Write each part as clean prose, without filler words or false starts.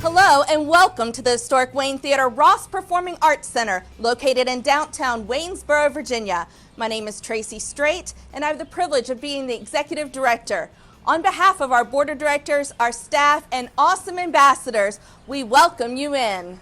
Hello and welcome to the historic Wayne Theater Ross Performing Arts Center, located in downtown Waynesboro, Virginia. My name is Tracy Strait, and I have the privilege of being the executive director. On behalf of our board of directors, our staff, and awesome ambassadors, we welcome you in.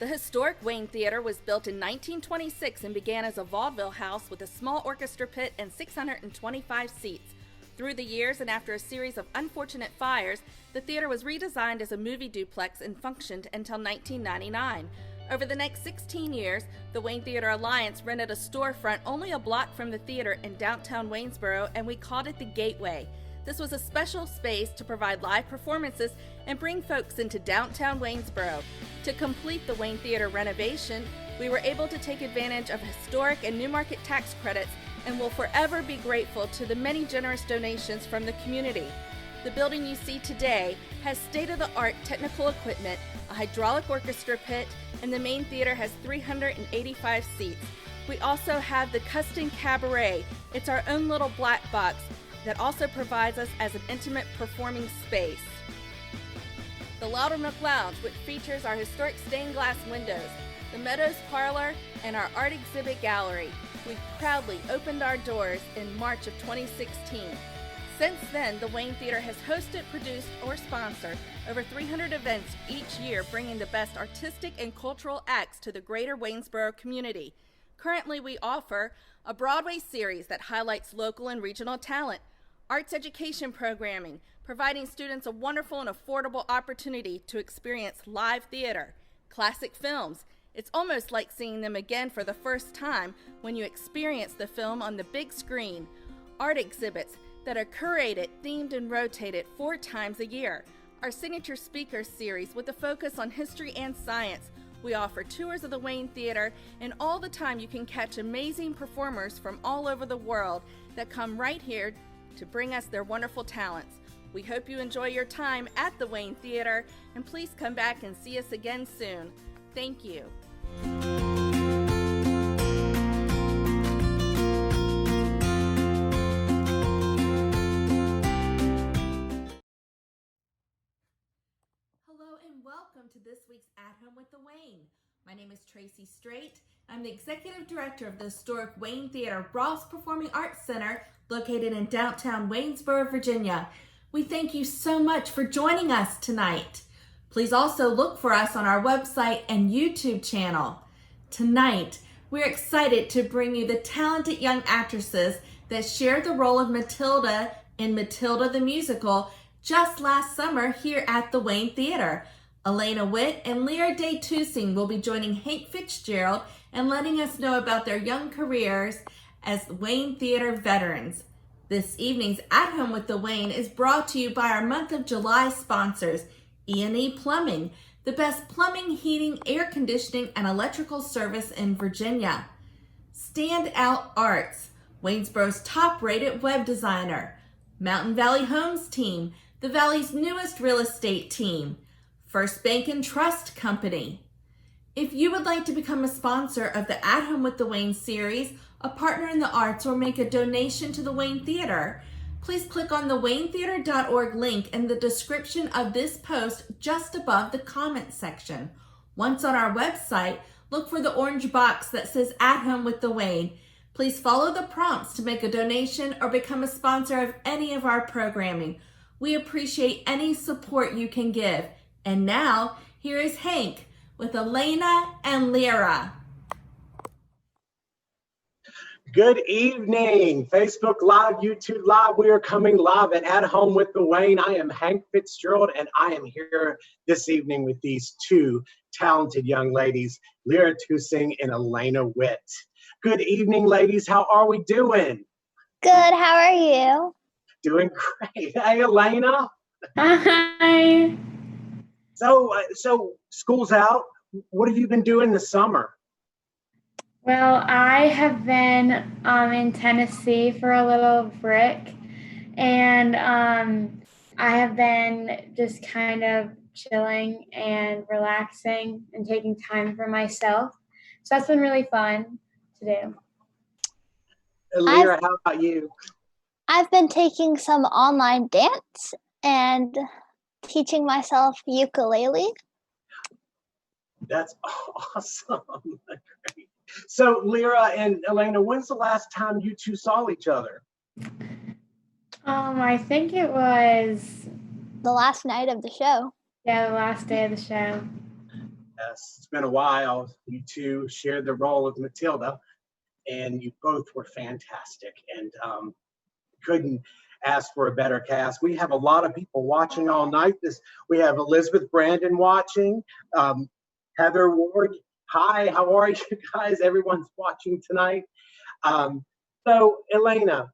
The historic Wayne Theater was built in 1926 and began as a vaudeville house with a small orchestra pit and 625 seats. Through the years and after a series of unfortunate fires, the theater was redesigned as a movie duplex and functioned until 1999. Over the next 16 years, the Wayne Theater Alliance rented a storefront only a block from the theater in downtown Waynesboro, and we called it the Gateway. This was a special space to provide live performances and bring folks into downtown Waynesboro. To complete the Wayne Theater renovation, we were able to take advantage of historic and new market tax credits and will forever be grateful to the many generous donations from the community. The building you see today has state-of-the-art technical equipment, a hydraulic orchestra pit, and the main theater has 385 seats. We also have the Custom Cabaret. It's our own little black box that also provides us as an intimate performing space. The Loudernook Lounge, which features our historic stained glass windows, the Meadows Parlor, and our art exhibit gallery. We proudly opened our doors in March of 2016. Since then, the Wayne Theater has hosted, produced, or sponsored over 300 events each year, bringing the best artistic and cultural acts to the greater Waynesboro community. Currently, we offer a Broadway series that highlights local and regional talent, arts education programming, providing students a wonderful and affordable opportunity to experience live theater, classic films. It's almost like seeing them again for the first time when you experience the film on the big screen. Art exhibits that are curated, themed, and rotated 4 times a year. Our signature speakers series with a focus on history and science. We offer tours of the Wayne Theater, and all the time you can catch amazing performers from all over the world that come right here to bring us their wonderful talents. We hope you enjoy your time at the Wayne Theater, and please come back and see us again soon. Thank you. Hello and welcome to this week's At Home with the Wayne. My name is Tracy Strait. I'm the executive director of the historic Wayne Theater Ross Performing Arts Center located in downtown Waynesboro, Virginia. We thank you so much for joining us tonight. Please also look for us on our website and YouTube channel. Tonight, we're excited to bring you the talented young actresses that shared the role of Matilda in Matilda the Musical just last summer here at the Wayne Theater. Elaina Witt and Lyra Day-Tusing will be joining Hank Fitzgerald and letting us know about their young careers as Wayne Theater veterans. This evening's At Home with the Wayne is brought to you by our month of July sponsors, E&E Plumbing, the best plumbing, heating, air conditioning, and electrical service in Virginia. Standout Arts, Waynesboro's top-rated web designer. Mountain Valley Homes Team, the Valley's newest real estate team. First Bank and Trust Company. If you would like to become a sponsor of the At Home with the Wayne series, a partner in the arts, or make a donation to the Wayne Theater, please click on the waynetheater.org link in the description of this post just above the comment section. Once on our website, look for the orange box that says At Home with the Wayne. Please follow the prompts to make a donation or become a sponsor of any of our programming. We appreciate any support you can give. And now, here is Hank with Elaina and Lyra. Good evening, Facebook Live, YouTube Live. We are coming live at Home with the Wayne. I am Hank Fitzgerald, and I am here this evening with these 2 talented young ladies, Lyra Tusing and Elaina Witt. Good evening, ladies. How are we doing? Good. How are you? Doing great. Hey, Elaina. Hi. So school's out. What have you been doing this summer? Well, I have been in Tennessee for a little break, and I have been just kind of chilling and relaxing and taking time for myself. So that's been really fun to do. Lyra, how about you? I've been taking some online dance and teaching myself ukulele. That's awesome. Great. So, Lyra and Elaina, when's the last time you two saw each other? I think it was, The last night of the show. the last day of the show. Yes, it's been a while. You two shared the role of Matilda, and you both were fantastic, and couldn't ask for a better cast. We have a lot of people watching all night. We have Elizabeth Brandon watching, Heather Ward. Hi, how are you guys? Everyone's watching tonight. So, Elaina,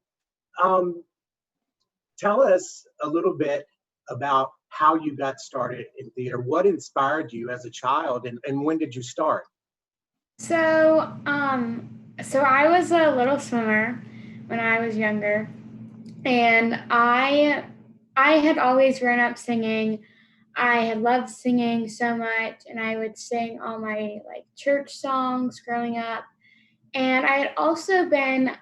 tell us a little bit about how you got started in theater. What inspired you as a child, and when did you start? So, so I was a little swimmer when I was younger, and I had always grown up singing. I had loved singing so much, and I would sing all my like church songs growing up. And I had also been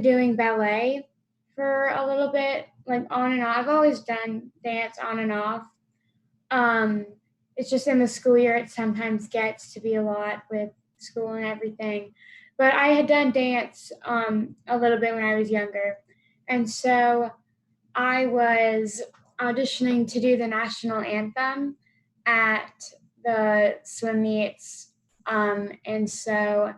doing ballet for a little bit, like on and off. I've always done dance on and off. It's just in the school year, it sometimes gets to be a lot with school and everything. But I had done dance a little bit when I was younger. And so I was auditioning to do the national anthem at the swim meets. And so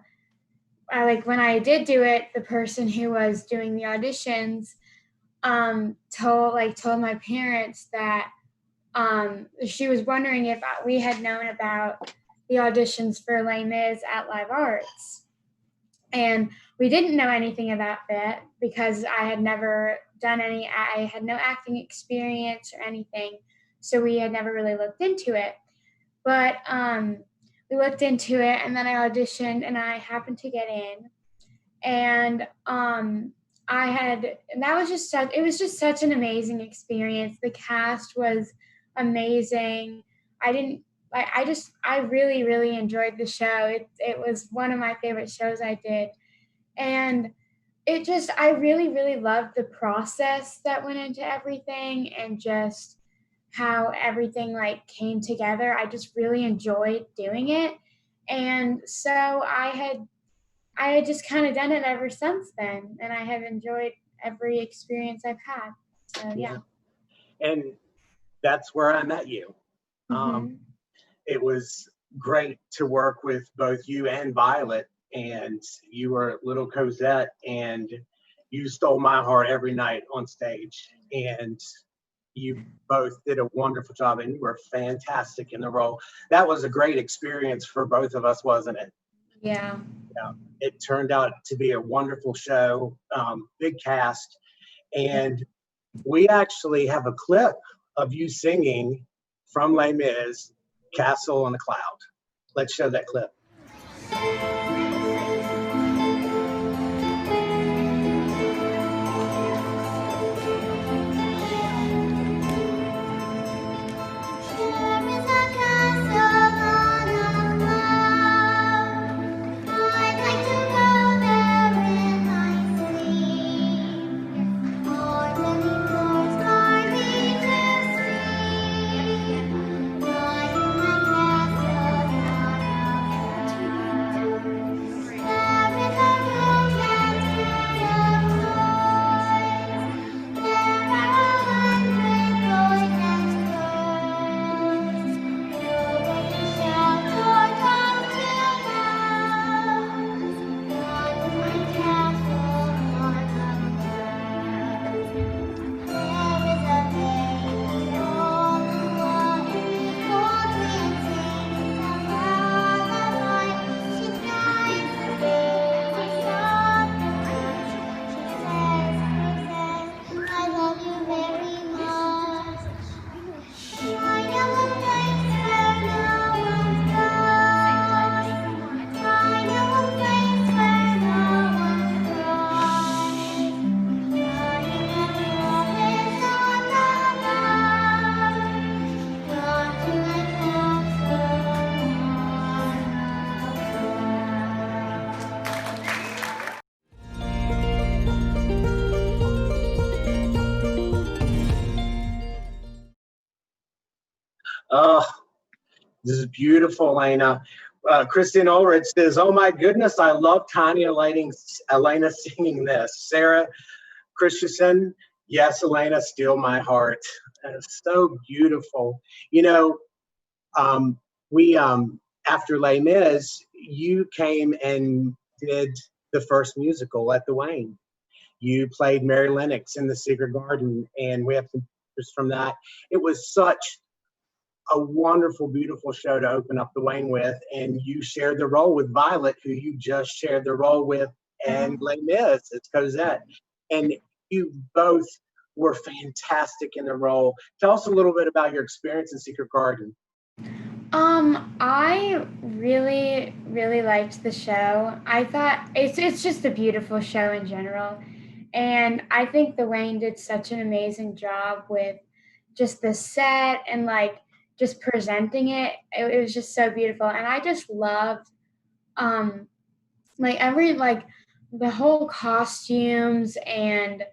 when I did do it, the person who was doing the auditions told my parents that she was wondering if we had known about the auditions for Les Mis at Live Arts. And we didn't know anything about that because I had never done I had no acting experience or anything. So we had never really looked into it. But we looked into it, and then I auditioned, and I happened to get in. And it was just such an amazing experience. The cast was amazing. I really, really enjoyed the show. It was one of my favorite shows I did. And I really, really loved the process that went into everything and just how everything like came together. I just really enjoyed doing it. And so I had just kind of done it ever since then. And I have enjoyed every experience I've had. So, yeah. And that's where I met you. It was great to work with both you and Violet, and you were little Cosette, and you stole my heart every night on stage, and you both did a wonderful job, and you were fantastic in the role. That was a great experience for both of us, wasn't it? Yeah. It turned out to be a wonderful show, big cast, and we actually have a clip of you singing from Les Mis, Castle on the Cloud. Let's show that clip. Oh, this is beautiful, Elaina. Kristen Ulrich says, "Oh my goodness, I love Tanya Elaina singing this." Sarah Christensen, "Yes, Elaina, steal my heart." It's so beautiful. You know, we after Les Mis, you came and did the first musical at the Wayne. You played Mary Lennox in The Secret Garden, and we have some pictures from that. It was such a wonderful, beautiful show to open up the Wayne with, and you shared the role with Violet, who you just shared the role with, and Les Mis. It's Cosette, and you both were fantastic in the role. Tell us a little bit about your experience in Secret Garden. I really, really liked the show. I thought it's just a beautiful show in general. And I think the Wayne did such an amazing job with just the set and like just presenting it. It was just so beautiful. And I just loved um like the whole costumes and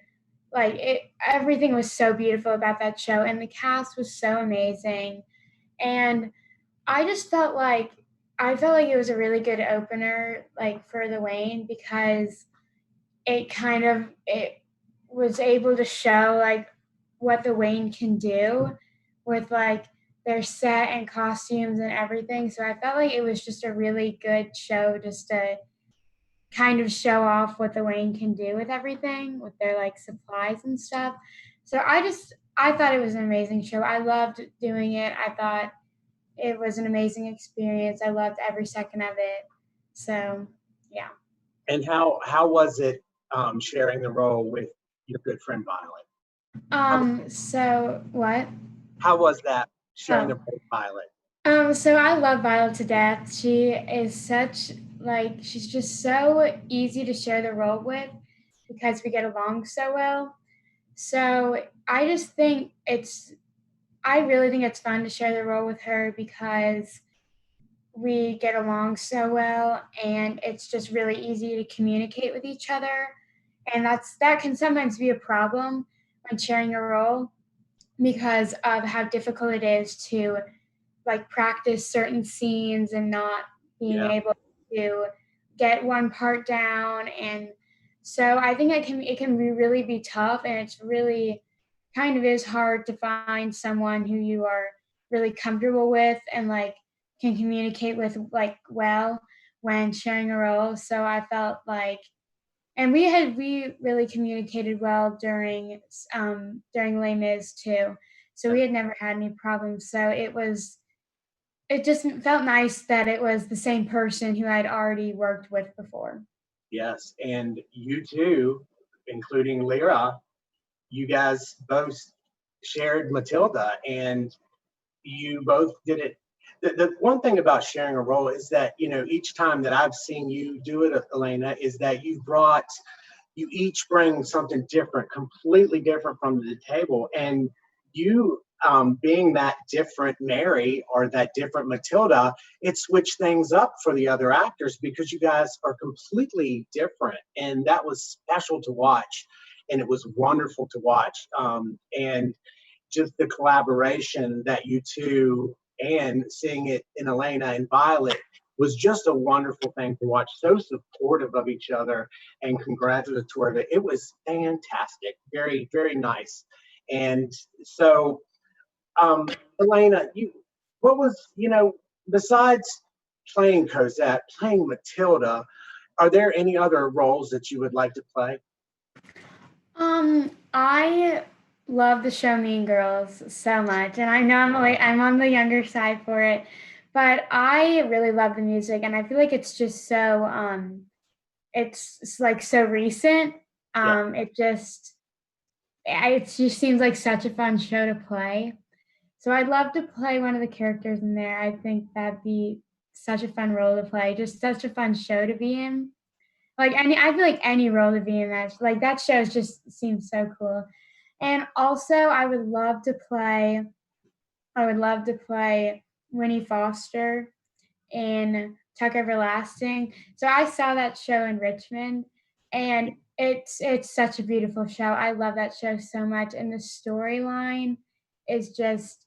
everything was so beautiful about that show, and the cast was so amazing. And I just felt like it was a really good opener, like for the Wayne, because it was able to show like what the Wayne can do with like their set and costumes and everything. So I felt like it was just a really good show just to kind of show off what the Wayne can do with everything, with their like supplies and stuff. So I thought it was an amazing show. I loved doing it. I thought it was an amazing experience. I loved every second of it. So, yeah. And how was it sharing the role with your good friend Violet? So what? How was that sharing the Oh. role with Violet? So I love Violet to death. She is such like she's just so easy to share the role with because we get along so well. So I really think it's fun to share the role with her because we get along so well and it's just really easy to communicate with each other. And that can sometimes be a problem when sharing a role because of how difficult it is to like practice certain scenes and not being able to get one part down. And so I think it can be tough, and it's really kind of is hard to find someone who you are really comfortable with and like can communicate with like well when sharing a role. So I felt like, and we really communicated well during Les Mis too. So we had never had any problems. So it just felt nice that it was the same person who I'd already worked with before. Yes, and you too, including Lyra, you guys both shared Matilda, and you both did it. The one thing about sharing a role is that, you know, each time that I've seen you do it, Elaina, is that you each bring something different, completely different from the table. And you, being that different Mary or that different Matilda, it switched things up for the other actors because you guys are completely different. And that was special to watch. And it was wonderful to watch. And just the collaboration that you two and seeing it in Elaina and Violet was just a wonderful thing to watch. So supportive of each other and congratulatory of it. It was fantastic. Very, very nice. And so, Elaina, what was, besides playing Cosette, playing Matilda, are there any other roles that you would like to play? I love the show Mean Girls so much, and I know I'm on the younger side for it, but I really love the music, and I feel like it's just so it's like so recent. It just seems like such a fun show to play. So I'd love to play one of the characters in there. I think that'd be such a fun role to play, just such a fun show to be in. I feel like any role to be in that show just seems so cool. And also I would love to play Winnie Foster in Tuck Everlasting. So I saw that show in Richmond, and it's such a beautiful show. I love that show so much, and the storyline is just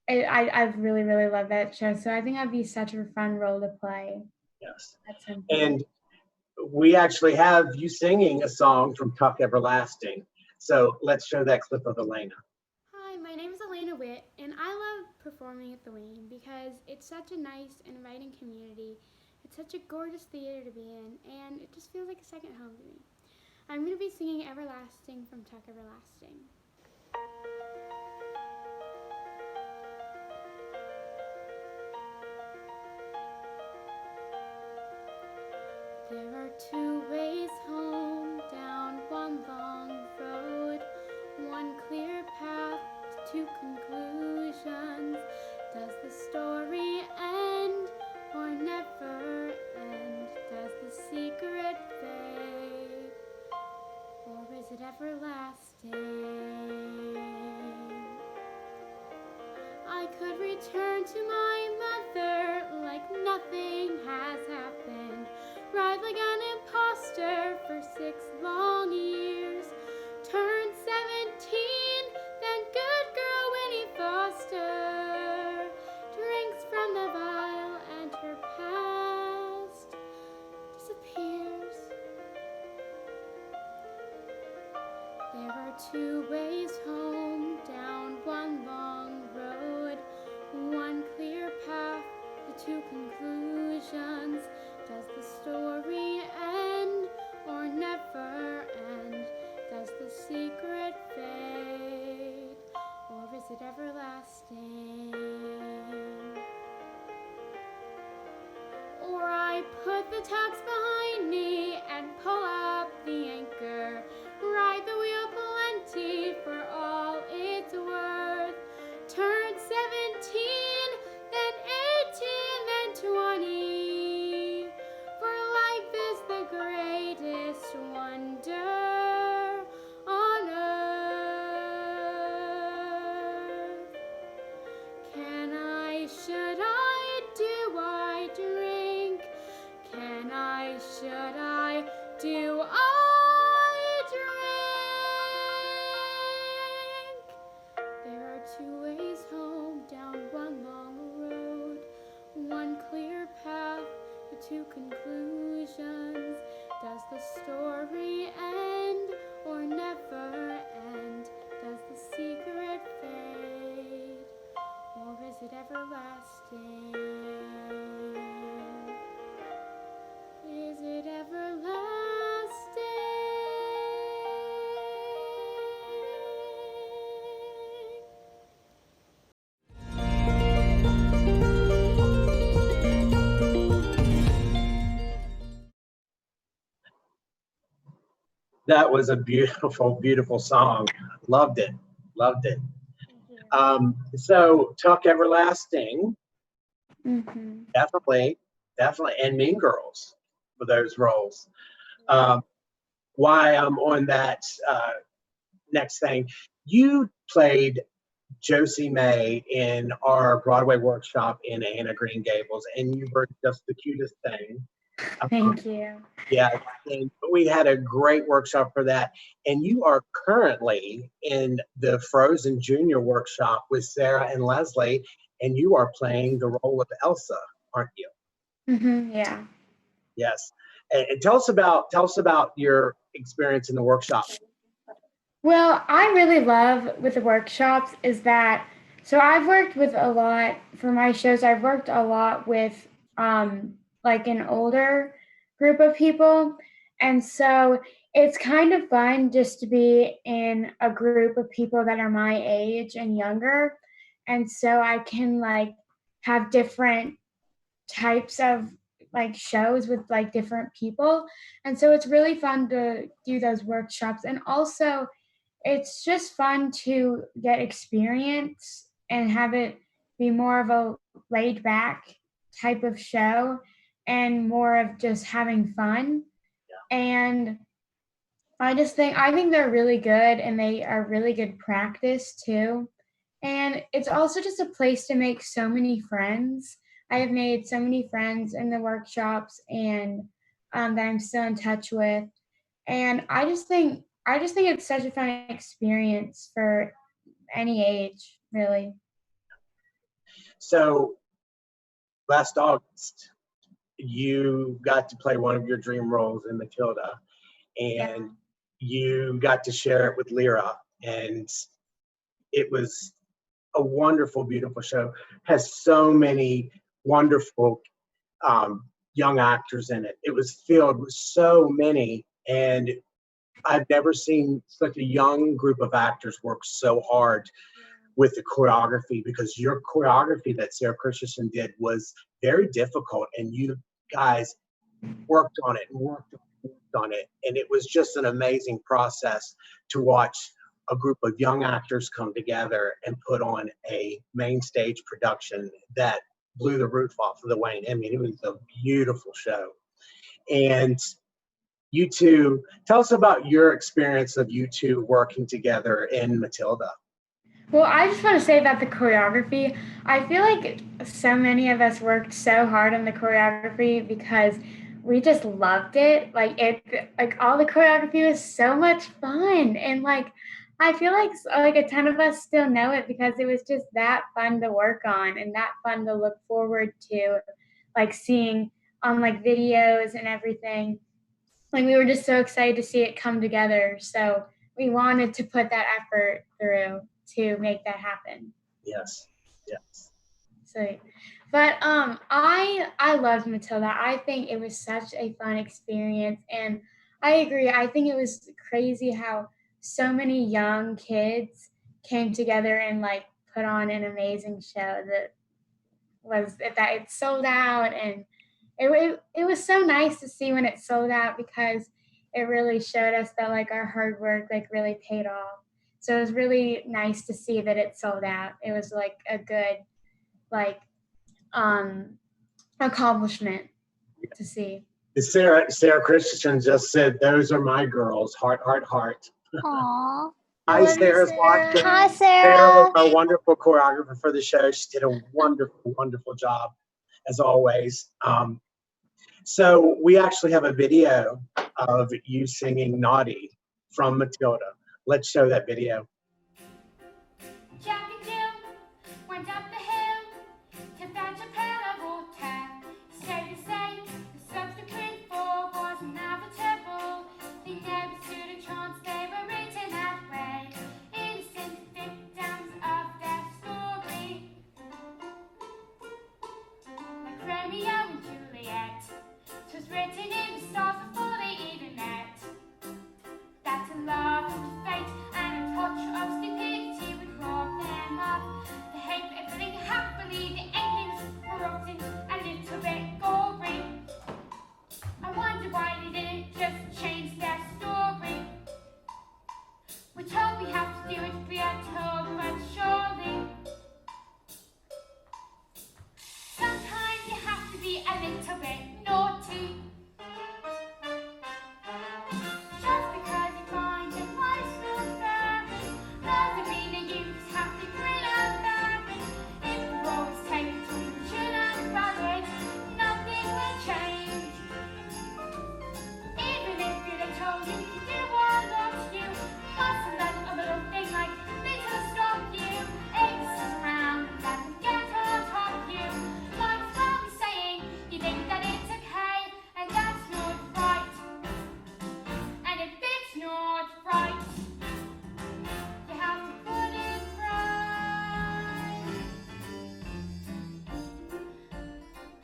I really, really love that show. So I think that'd be such a fun role to play. Yes. That's something. And we actually have you singing a song from Tuck Everlasting. So let's show that clip of Elaina. Hi, my name is Elaina Witt, and I love performing at the Wayne because it's such a nice and inviting community. It's such a gorgeous theater to be in, and it just feels like a second home to me. I'm going to be singing Everlasting from Tuck Everlasting. There are two ways home, down one long road, one clear path to two conclusions. Does the story end or never end? Does the secret fade or is it everlasting? I could return to my mother like nothing has happened. Ride like an imposter for 6 long years. Turn 17, then good girl Winnie Foster drinks from the vial and her past disappears. There are two ways home, down one long road, one clear path to two conclusions. Does the story end or never end? Does the secret fade or is it everlasting? Or I put the tugs behind me and pull up the anchor, ride the wheel plenty for all it's worth. Turn 17, then 18, then 20. For life is the greatest wonder on earth. Can I, should I, do I drink? Can I, should I, do I drink? There are two ways home, down one long road, one clear path with two conclusions. Does the story end or never end? Does the secret fade or is it everlasting? Is it everlasting? That was a beautiful, beautiful song. Loved it. Loved it. So Tuck Everlasting, definitely, and Mean Girls for those roles. Why I'm on that next thing, you played Josie May in our Broadway workshop in Anna Green Gables, and you were just the cutest thing. Thank you. Yeah, and we had a great workshop for that. And you are currently in the Frozen Junior workshop with Sarah and Leslie, and you are playing the role of Elsa, aren't you? Yeah. Yes. And tell us about your experience in the workshop. Well, I really love with the workshops is that, so I've worked with a lot for my shows. I've worked a lot with like an older group of people. And so it's kind of fun just to be in a group of people that are my age and younger. And so I can like have different types of like shows with like different people. And so it's really fun to do those workshops. And also it's just fun to get experience and have it be more of a laid back type of show and more of just having fun. And I think they're really good and they are really good practice too. And it's also just a place to make so many friends. I have made so many friends in the workshops and that I'm still in touch with. And I just think it's such a fun experience for any age, really. So last August, you got to play one of your dream roles in Matilda, and you got to share it with Lyra, and it was a wonderful, beautiful show. Has so many wonderful young actors in it. It was filled with so many, and I've never seen such a young group of actors work so hard with the choreography, because your choreography that Sarah Christensen did was very difficult, and you guys worked on it and worked on it, and it was just an amazing process to watch a group of young actors come together and put on a main stage production that blew the roof off of the Wayne. I mean, it was a beautiful show. And you two, tell us about your experience of you two working together in Matilda. Well, I just want to say about the choreography. I feel like so many of us worked so hard on the choreography because we just loved it. Like all the choreography was so much fun, and I feel like a ton of us still know it because it was just that fun to work on and that fun to look forward to, like seeing on videos and everything. Like we were just so excited to see it come together. So we wanted to put that effort through to make that happen. Yes. So, but I loved Matilda. I think it was such a fun experience, and I agree. I think it was crazy how so many young kids came together and put on an amazing show that it sold out, and it was so nice to see when it sold out because it really showed us that our hard work really paid off. So it was really nice to see that it sold out. It was a good accomplishment to see. Sarah Christensen just said, "Those are my girls." Heart, heart, heart. Aww. Hi, Sarah's watching. Hi, Sarah Sarah. was our wonderful choreographer for the show. She did a wonderful, wonderful job, as always. So we actually have a video of you singing "Naughty" from Matilda. Let's show that video. Jack and Jill went up the hill to fetch a pail of water. Say the same, the subsequent four was inevitable. They never stood a chance, they were written that way. Innocent victims of their story. Like Romeo and Juliet, 'twas written in the stars before they even met. That a love and fate and a touch of stupidity would rob them of the hate for everything happily. The endings were rotten, a little bit gory. I wonder why they didn't just change their story. We're told we have to do it, we are told, but surely sometimes you have to be a little bit naughty. Just because you find your life's not fair doesn't mean that you just have to grin and bear. If the road is taken to the chin and rabbit, nothing will change. Even if they told you to do what loves you, mustn't let a little thing like little stop you. It's around and let them get on top of you. Like probably saying you think that it's okay, and that's not right. And if it's not right, you have to put it right.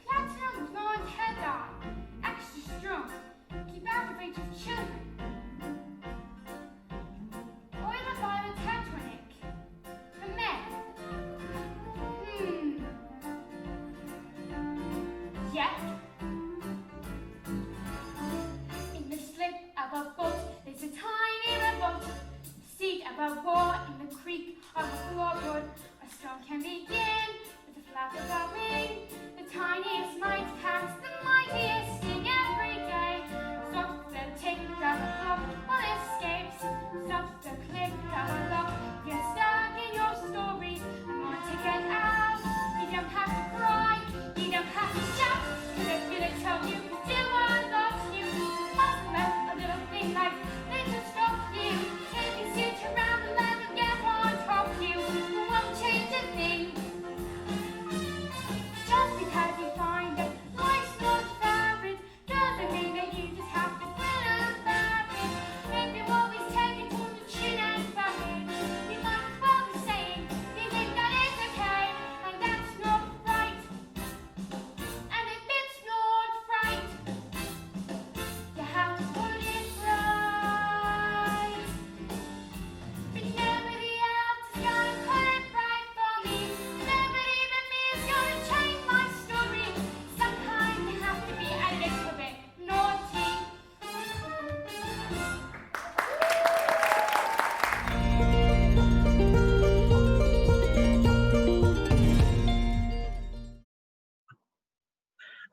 Platinum blonde hair dye, extra strong, keep out of reach of children. Oil of violet hair tonic, for men. Yeah. In the slip of a boat, there's a tiny revolt. Seed of a war in the creek of a floorboard. A storm can begin with a flap of a wing. The tiniest might cast the mightiest sting every day. Stops the tick of a clock, one escapes. Stops the click of a lock. You're stuck in your story. Want to get out? You don't have to cry. You don't have to shout. They're gonna tell you to do what loves you. Mustn't let a little thing like this stop you. If you sit around and let them get on top of you, it won't change a thing.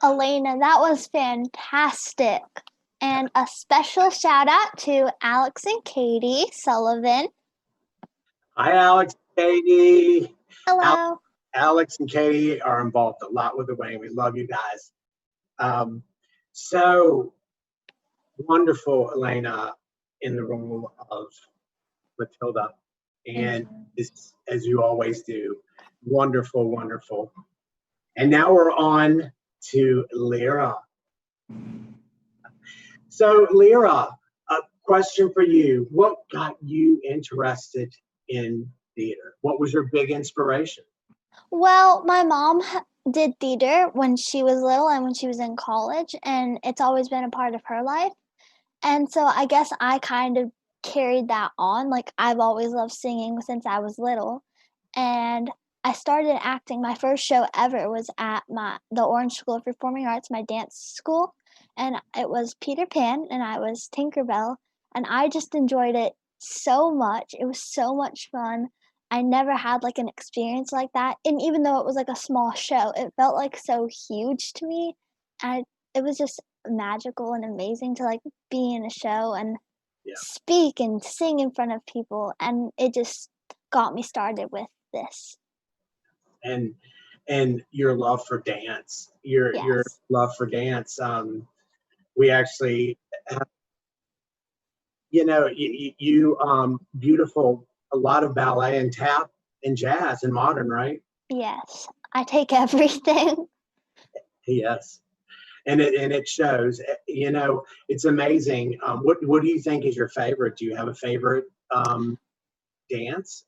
Elaina, that was fantastic. And a special shout out to Alex and Katie Sullivan. Hi, Alex, Katie. Hello. Alex and Katie are involved a lot with the Wayne. We love you guys. So wonderful, Elaina, in the role of Matilda. And this, as you always do, wonderful, wonderful. And now we're on to Lyra. So Lyra, a question for you. What got you interested in theater? What was your big inspiration? Well, my mom did theater when she was little and when she was in college, and it's always been a part of her life. And so I guess I kind of carried that on. Like, I've always loved singing since I was little. And I started acting. My first show ever was at the Orange School of Performing Arts, my dance school. And it was Peter Pan, and I was Tinkerbell. And I just enjoyed it so much. It was so much fun. I never had like an experience like that. And even though it was like a small show, it felt like so huge to me. And it was just magical and amazing to like be in a show and speak and sing in front of people. And it just got me started with this. And your love for dance, your love for dance. We actually have, beautiful, a lot of ballet and tap and jazz and modern, right? Yes, I take everything. Yes, and it shows. It's amazing. What do you think is your favorite? Do you have a favorite dance?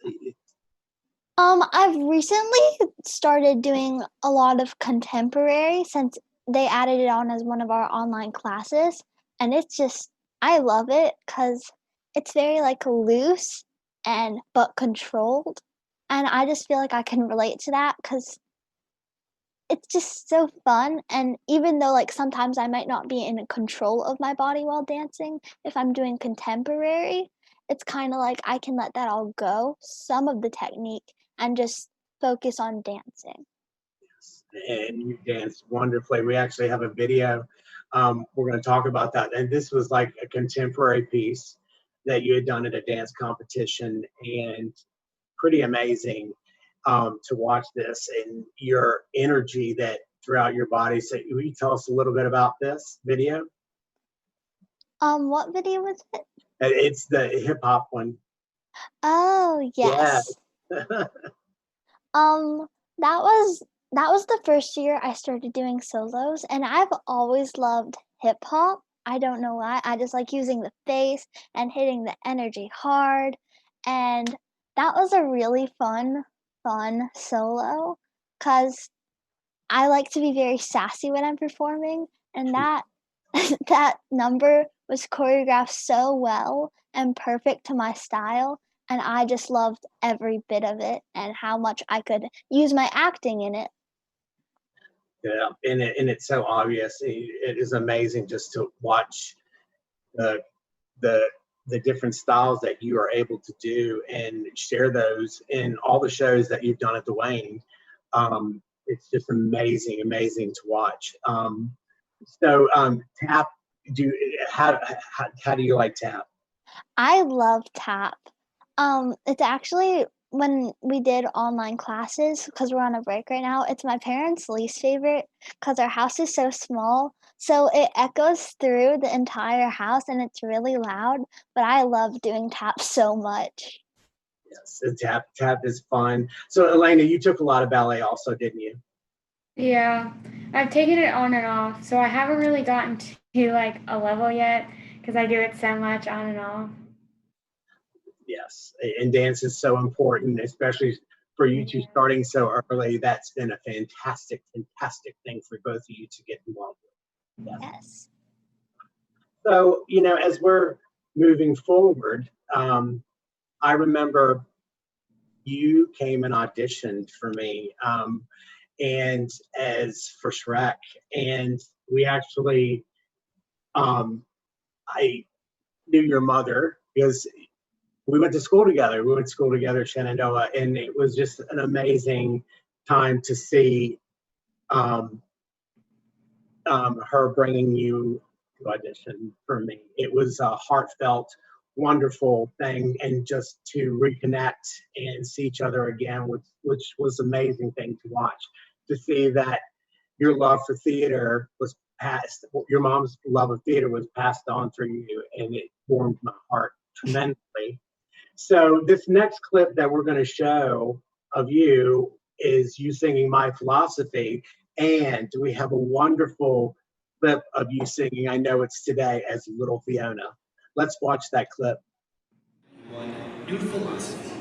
I've recently started doing a lot of contemporary since they added it on as one of our online classes, and it's just I love it because it's very like loose but controlled, and I just feel like I can relate to that because it's just so fun. And even though like sometimes I might not be in control of my body while dancing, if I'm doing contemporary, it's kind of like I can let that all go, some of the technique, and just focus on dancing. And you danced wonderfully. We actually have a video. We're going to talk about that. And this was like a contemporary piece that you had done at a dance competition, and pretty amazing to watch this and your energy that throughout your body. So will you tell us a little bit about this video? What video was it? It's the hip hop one. Oh, yes. Yeah. That was the first year I started doing solos, and I've always loved hip hop. I don't know why. I just like using the face and hitting the energy hard, and that was a really fun solo because I like to be very sassy when I'm performing, and that that number was choreographed so well and perfect to my style, and I just loved every bit of it and how much I could use my acting in it. Yeah, and it's so obvious. It is amazing just to watch the different styles that you are able to do and share those in all the shows that you've done at the Wayne. It's just amazing to watch. Tap. How do you like tap? I love tap. It's actually when we did online classes, because we're on a break right now, it's my parents' least favorite because our house is so small. So it echoes through the entire house and it's really loud, but I love doing tap so much. Yes, tap is fun. So Elaina, you took a lot of ballet also, didn't you? Yeah, I've taken it on and off, so I haven't really gotten to like a level yet because I do it so much on and off. Yes, and dance is so important, especially for you two starting so early. That's been a fantastic thing for both of you to get involved with. Yes. So, as we're moving forward, I remember you came and auditioned for me, and as for Shrek, and we actually, I knew your mother because we went to school together. We went to school together at Shenandoah, and it was just an amazing time to see her bringing you to audition for me. It was a heartfelt, wonderful thing, and just to reconnect and see each other again, which was an amazing thing to watch. To see that your love for theater was passed, your mom's love of theater was passed on through you, and it warmed my heart tremendously. So this next clip that we're going to show of you is you singing My Philosophy, and we have a wonderful clip of you singing I Know It's Today as Little Fiona. Let's watch that clip. One new philosophy.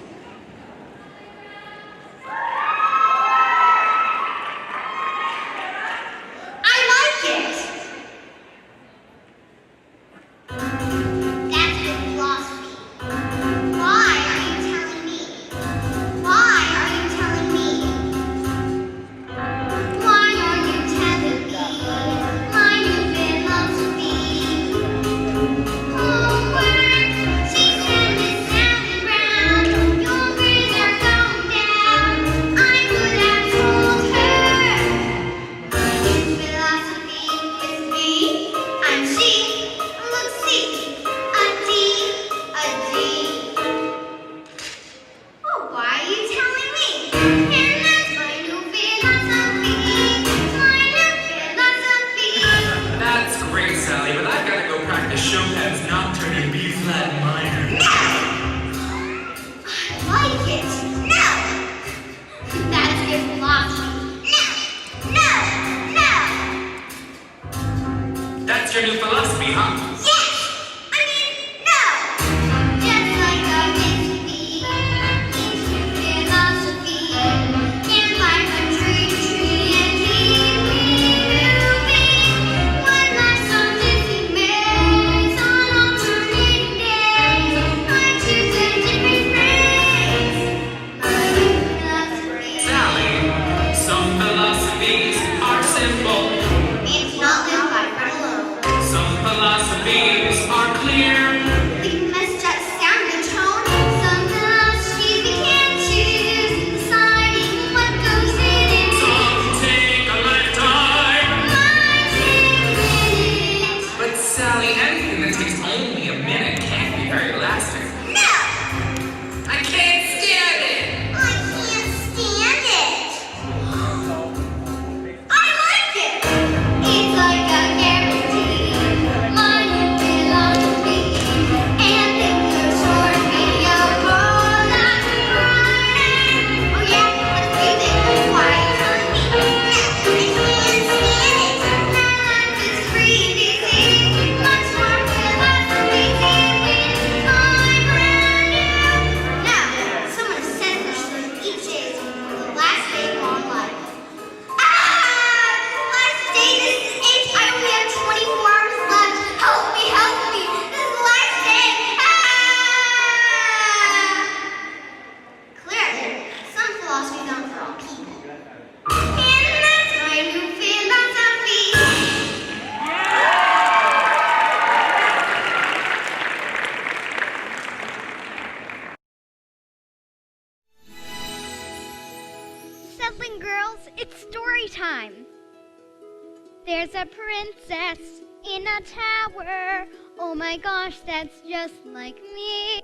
There's a princess in a tower. Oh my gosh, that's just like me.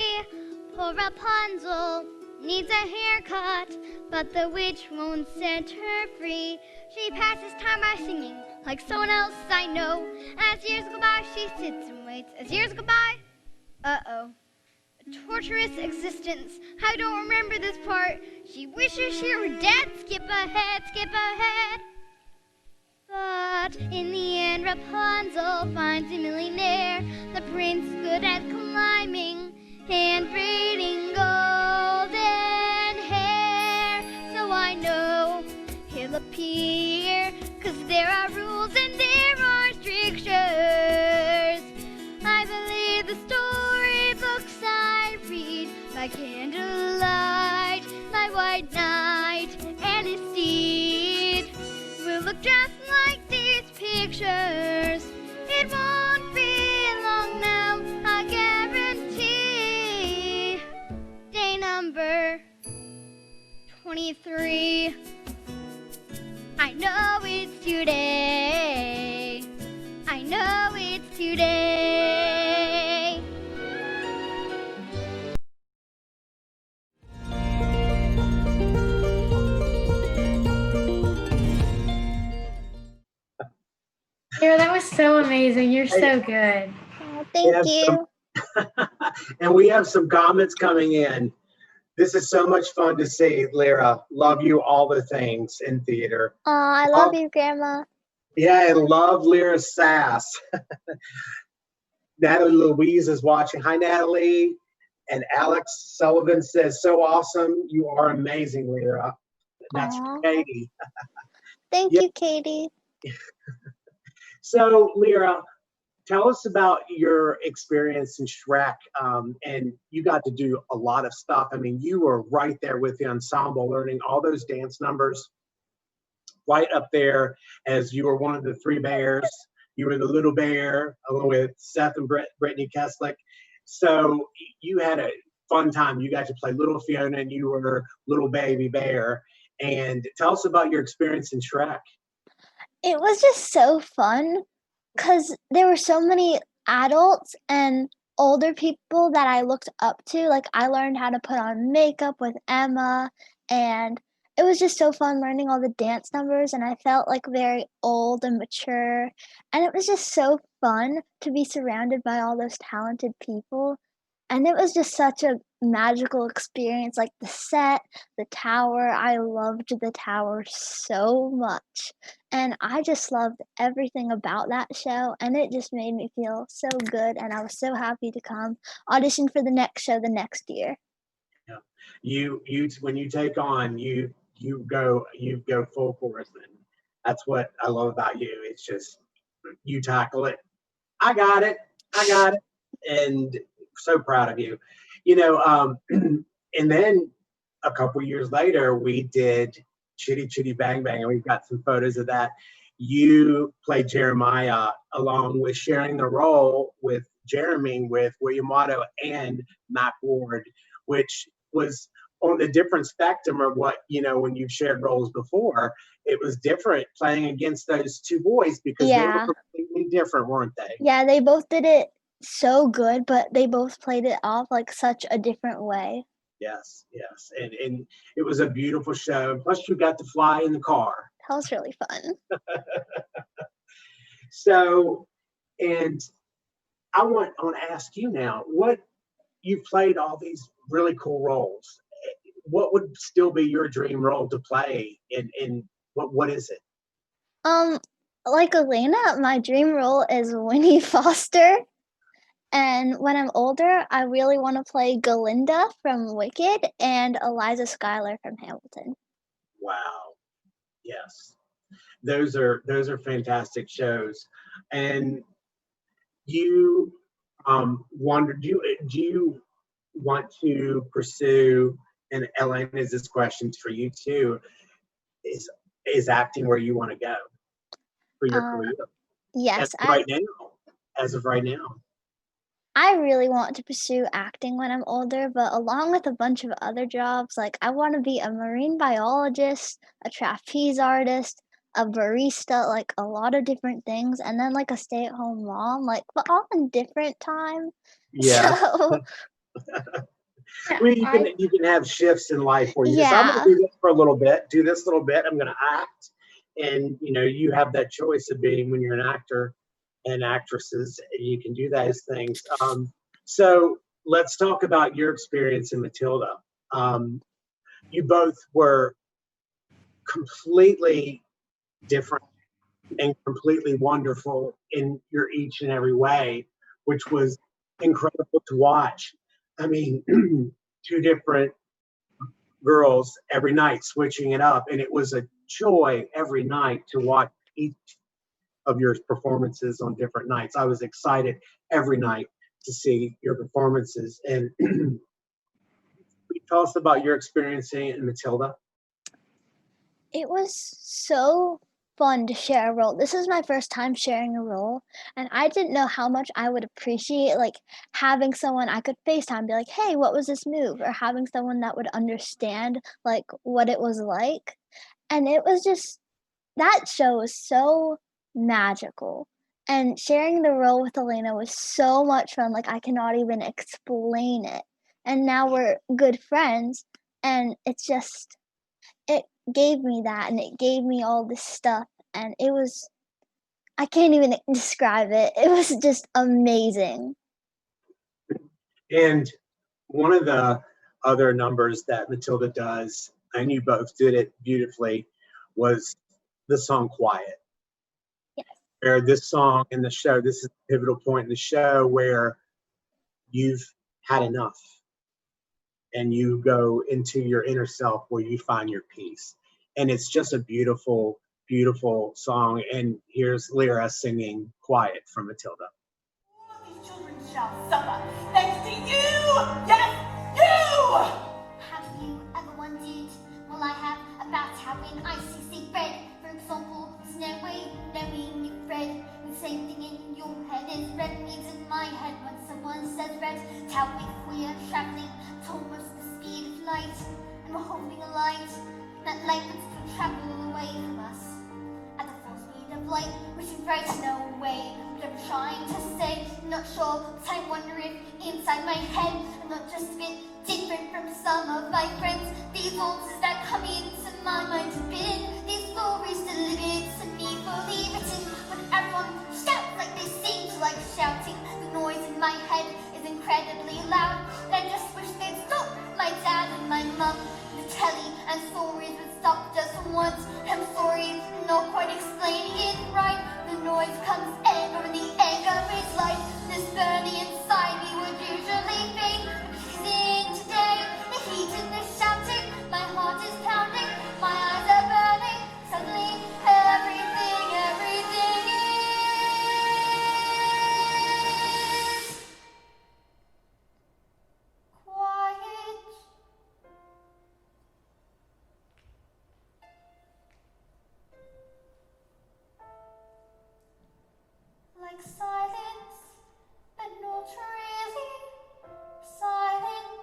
Poor Rapunzel needs a haircut, but the witch won't set her free. She passes time by singing like someone else I know. As years go by, she sits and waits. As years go by, a torturous existence. I don't remember this part. She wishes she were dead. Skip ahead, skip ahead. But in the end, Rapunzel finds a millionaire, the prince good at climbing and braiding golden hair. So I know he'll appear, 'cause there are rules and there are strictures. I believe the storybooks I read by candlelight, my white knight and his steed will look just like these pictures. It won't be long now, I guarantee. Day number 23. I know it's today. Lyra, that was so amazing. You're so good. Oh, We thank have you. and we have some comments coming in. This is so much fun to see, Lyra. Love you all the things in theater. Oh, I love you, Grandma. Yeah, and love Lyra's sass. Natalie Louise is watching. Hi, Natalie. And Alex Sullivan says, so awesome. You are amazing, Lyra. That's Aw. Katie. Thank Yeah. you, Katie. So, Lyra, tell us about your experience in Shrek. And you got to do a lot of stuff. I mean, you were right there with the ensemble, learning all those dance numbers, right up there as you were one of the three bears. You were the little bear, along with Seth and Brittany Keslick. So you had a fun time. You got to play Little Fiona, and you were Little Baby Bear. And tell us about your experience in Shrek. It was just so fun because there were so many adults and older people that I looked up to. Like, I learned how to put on makeup with Emma, and it was just so fun learning all the dance numbers, and I felt like very old and mature. And it was just so fun to be surrounded by all those talented people. And it was just such a magical experience, like the set, the tower. I loved the tower so much. And I just loved everything about that show, and it just made me feel so good, and I was so happy to come audition for the next show the next year. Yeah. You when you take on, you go full force, and that's what I love about you. It's just you tackle it. I got it. And so proud of you. You know, and then a couple years later, we did Chitty Chitty Bang Bang, and we've got some photos of that. You played Jeremiah along with sharing the role with Jeremy with William Watto and Mac Ward, which was on the different spectrum of what, you know, when you've shared roles before, it was different playing against those two boys because they Yeah. were completely different, weren't they? Yeah, they both did it so good, but they both played it off like such a different way. Yes. And it was a beautiful show. Plus, you got to fly in the car. That was really fun. So, and I want to ask you now, what you've played all these really cool roles. What would still be your dream role to play? And what is it? Like Elaina, my dream role is Winnie Foster. And when I'm older, I really want to play Galinda from Wicked and Eliza Schuyler from Hamilton. Wow. Yes. Those are fantastic shows. And you wondered, do you want to pursue, and Elaine, is this question's for you too, is acting where you want to go for your career? Yes, As of right now. I really want to pursue acting when I'm older, but along with a bunch of other jobs, like I want to be a marine biologist, a trapeze artist, a barista, like a lot of different things, and then like a stay-at-home mom, like but all in different time. Yeah. So Well, you can have shifts in life where you just, I'm going to do this for a little bit, do this little bit, I'm going to act. And, you know, you have that choice of being, when you're an actor and actresses, you can do those things. So let's talk about your experience in Matilda. You both were completely different and completely wonderful in your each and every way, which was incredible to watch. I mean, two different girls every night switching it up, and it was a joy every night to watch each of your performances on different nights. I was excited every night to see your performances. And tell us about your experience in Matilda. it was so fun to share a role. This is my first time sharing a role, and I didn't know how much I would appreciate like having someone I could FaceTime and be like, "Hey, what was this move?" or having someone that would understand like what it was like. And it was just that show was so magical. And sharing the role with Elaina was so much fun. Like I cannot even explain it. And now we're good friends, and it gave me that, and it gave me all this stuff, and it was I can't even describe it. It was just amazing. And one of the other numbers that Matilda does, and you both did it beautifully, was the song Quiet. Yes. Where this song in the show, this is a pivotal point in the show where you've had enough and you go into your inner self where you find your peace. And it's just a beautiful, beautiful song. And here's Lyra singing Quiet from Matilda. All of these children shall suffer thanks to you! Yes, you! Have you ever wondered, will I have a bath towel in icy sea bread? For example, there's no way knowing if red. The same thing in your head is red means in my head when someone says red. Tell me if we are traveling towards the speed of light, and we're holding a light. That light would still travel away from us at the full speed of light, which is right no way. What I'm trying to say, I'm not sure, but I wonder if inside my head I'm not just a bit different from some of my friends. These voices that come into my mind have been these stories delivered to me, fully written. When everyone shouts like they seem to like shouting, the noise in my head is incredibly loud, and I just wish they'd stop. My dad and my mum, the telly and stories would stop just once. I'm sorry, I'm not quite explaining it right. The noise comes in when the anger is light. This burning inside me would usually fade. Because in today, the heat and the shouting, my heart is pounding, my eyes are burning. Suddenly, everything is quiet. Like silence, but not really silent.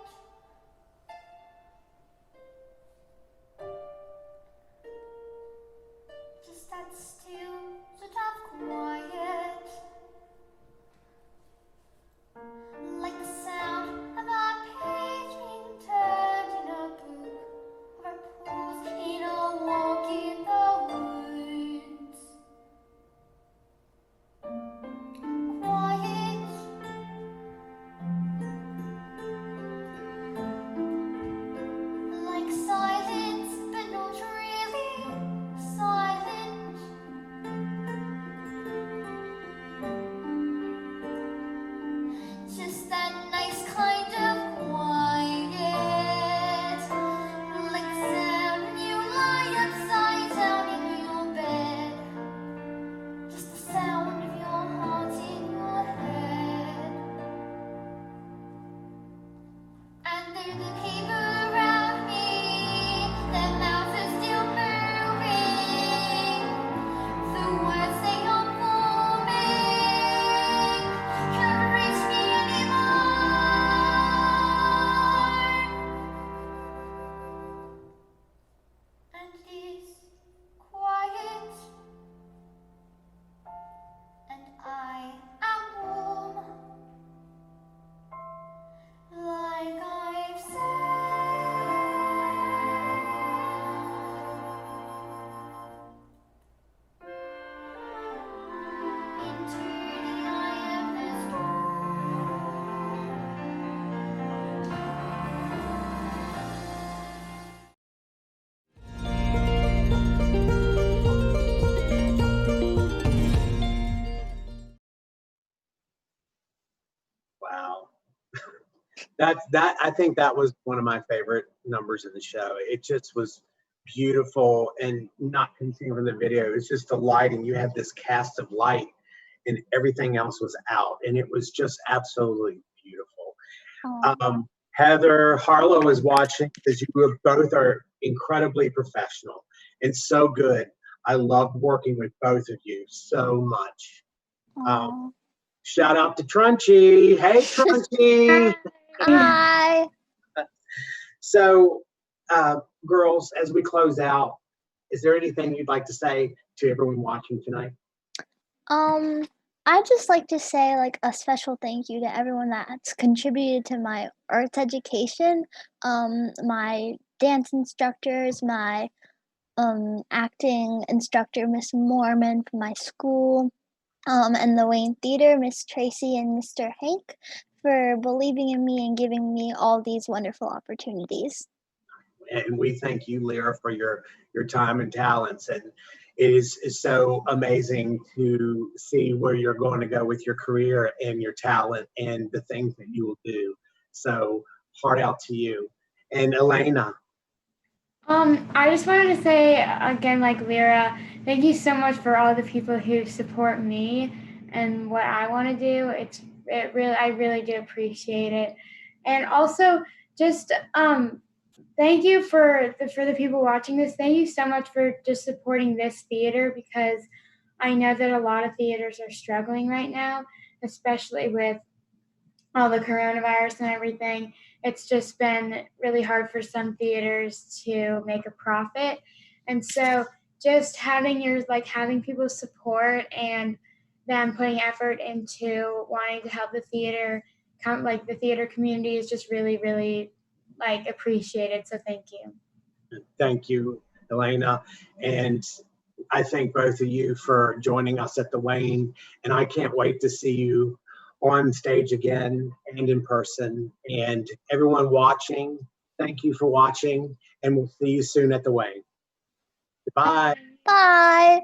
Just that still sort of quiet. Like the sound of a page being turned in a book, or a pause in a walk in the woods. Quiet. Like silence, but not really silent. Just that nice kind of quiet. Like the sound when you lie upside down in your bed. Just the sound of your heart in your head. And there's the people around me, their mouths are still moving. The words they are forming can't reach me anymore. And it is quiet, and I am warm. Like I've said, into the eye of the storm. Wow. I think that was one of my favorite numbers in the show. It just was beautiful, and not concealed from the video. It's just the lighting. You had this cast of light and everything else was out, and it was just absolutely beautiful. Oh. Heather Harlow is watching, because you both are incredibly professional and so good. I love working with both of you so much. Oh. Shout out to Trunchy. Hey, Trunchy. Hi. So, girls, as we close out, is there anything you'd like to say to everyone watching tonight? I'd just like to say like a special thank you to everyone that's contributed to my arts education. My dance instructors, my acting instructor, Miss Mormon from my school, and the Wayne Theater, Miss Tracy and Mr. Hank, for believing in me and giving me all these wonderful opportunities. And we thank you, Lyra, for your time and talents. And it is so amazing to see where you're going to go with your career and your talent and the things that you will do. So heart out to you. And Elaina. I just wanted to say again, like Lyra, thank you so much for all the people who support me and what I want to do. I really do appreciate it. And also just thank you for the people watching this. Thank you so much for just supporting this theater, because I know that a lot of theaters are struggling right now, especially with all the coronavirus and everything. It's just been really hard for some theaters to make a profit. And so just having having people's support and them putting effort into wanting to help the theater, the theater community is just really, really appreciated. So thank you. Thank you, Elaina. And I thank both of you for joining us at the Wayne. And I can't wait to see you on stage again and in person. And everyone watching, thank you for watching. And we'll see you soon at the Wayne. Goodbye. Bye.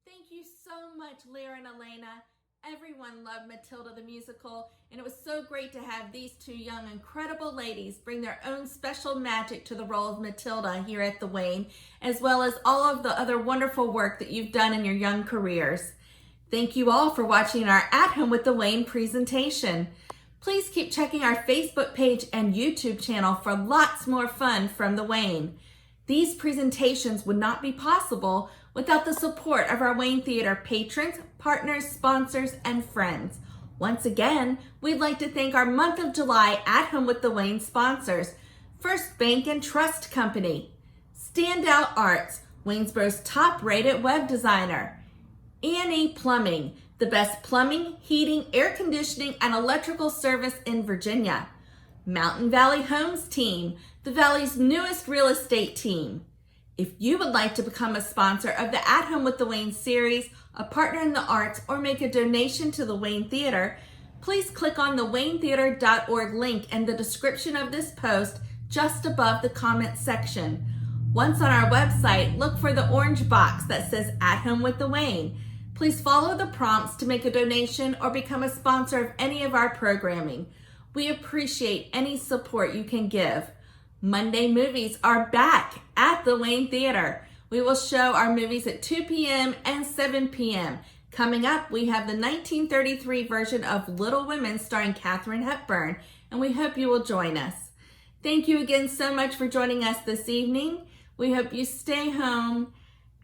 Thank you so much, Lyra and Elaina. Everyone loved Matilda the musical, and it was so great to have these two young, incredible ladies bring their own special magic to the role of Matilda here at the Wayne, as well as all of the other wonderful work that you've done in your young careers. Thank you all for watching our At Home with the Wayne presentation. Please keep checking our Facebook page and YouTube channel for lots more fun from the Wayne. These presentations would not be possible without the support of our Wayne Theater patrons, partners, sponsors, and friends. Once again, we'd like to thank our month of July At Home with the Wayne sponsors: First Bank and Trust Company, Standout Arts, Waynesboro's top-rated web designer, Annie Plumbing, the best plumbing, heating, air conditioning, and electrical service in Virginia, Mountain Valley Homes Team, the Valley's newest real estate team. If you would like to become a sponsor of the At Home with the Wayne series, a partner in the arts, or make a donation to the Wayne Theater, please click on the waynetheater.org link in the description of this post just above the comment section. Once on our website, look for the orange box that says At Home with the Wayne. Please follow the prompts to make a donation or become a sponsor of any of our programming. We appreciate any support you can give. Monday movies are back at the Wayne Theater. We will show our movies at 2 p.m. and 7 p.m. Coming up, we have the 1933 version of Little Women starring Katharine Hepburn, and we hope you will join us. Thank you again so much for joining us this evening. We hope you stay home,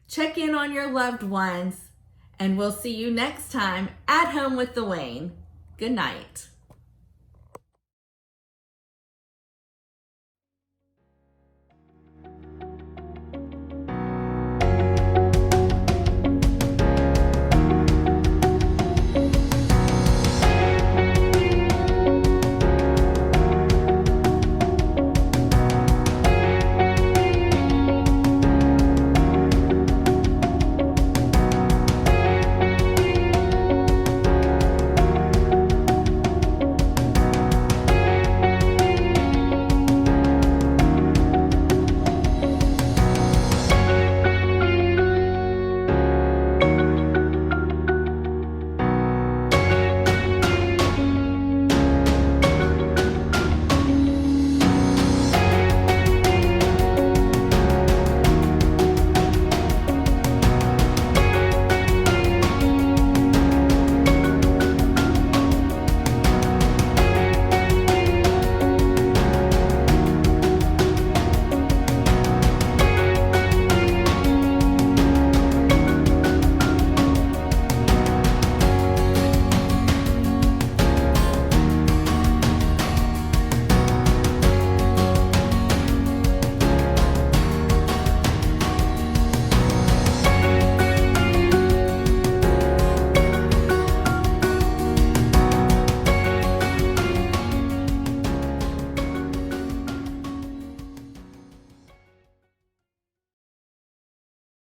check in on your loved ones, and we'll see you next time at Home with the Wayne. Good night.